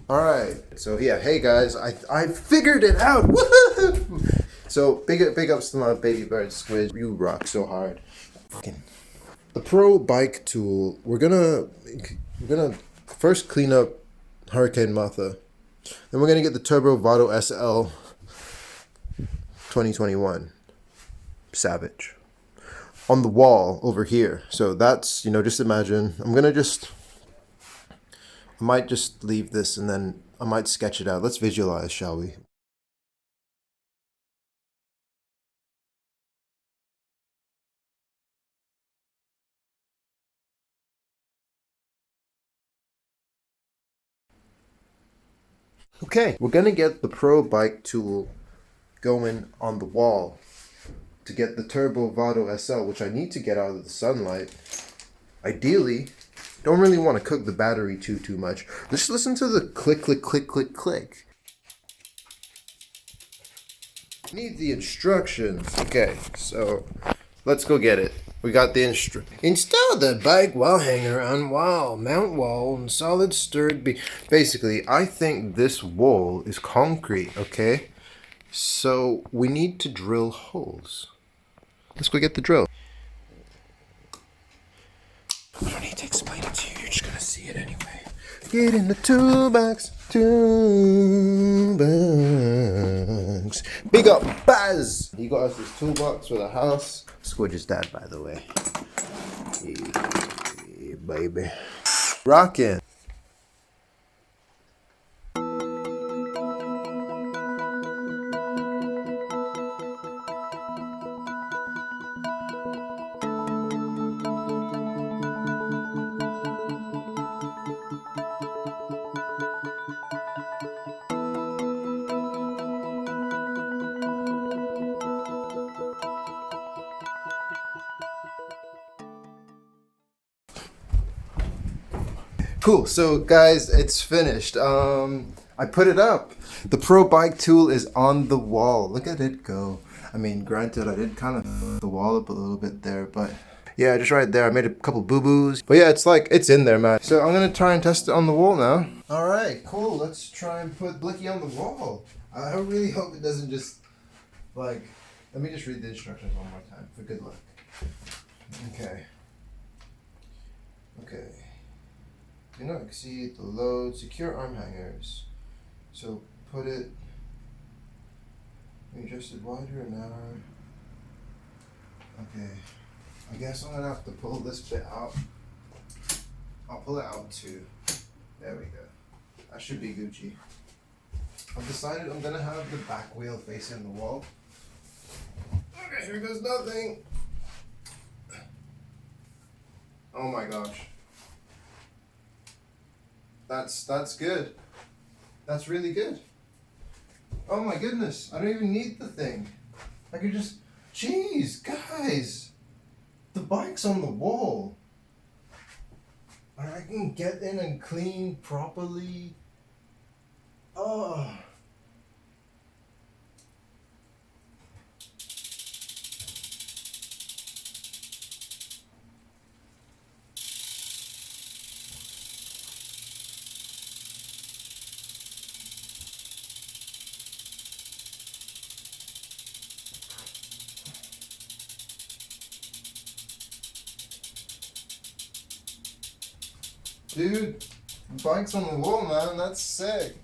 Alright, so yeah, hey guys, I figured it out! Woohoo! So big ups to my baby bird Squidge. You rock so hard. Fucking the Pro Bike tool. We're gonna first clean up Hurricane Martha. Then we're gonna get the Turbo Vado SL 2021 Savage on the wall over here. So that's, just imagine. I might just leave this and then I might sketch it out. Let's visualize, shall we? Okay, we're gonna get the Pro Bike tool going on the wall to get the Turbo Vado SL, which I need to get out of the sunlight. Ideally, don't really want to cook the battery too much. Just listen to the click, click, click, click, click. Need the instructions. Okay, so let's go get it. We got the install the bike wall hanger on wall, mount wall, and solid stirred Basically, I think this wall is concrete, okay? So we need to drill holes. Let's go get the drill. I don't need to explain it to you. You're just gonna see it anyway. Get in the toolbox. Toolbox. Big up Baz. He got us this toolbox for the house. Squidge's dad, by the way. Hey, baby. Rockin'. Cool, so guys, it's finished. I put it up. The Pro Bike tool is on the wall. Look at it go. I mean, granted, I did kind of the wall up a little bit there, but yeah, just right there. I made a couple boo-boos. But yeah, it's in there, man. So I'm gonna try and test it on the wall now. All right, cool. Let's try and put Blicky on the wall. I really hope it doesn't just, let me just read the instructions one more time for good luck. Okay. Do not exceed the load. Secure arm hangers. So put it. Adjust it wider and narrower. Okay. I guess I'm gonna have to pull this bit out. I'll pull it out too. There we go. That should be Gucci. I've decided I'm gonna have the back wheel facing the wall. Okay, here goes nothing. Oh my gosh. That's good. That's really good. Oh my goodness, I don't even need the thing. I could just, jeez, guys. The bike's on the wall. And I can get in and clean properly. Oh. Dude, the bike's on the wall, man. That's sick.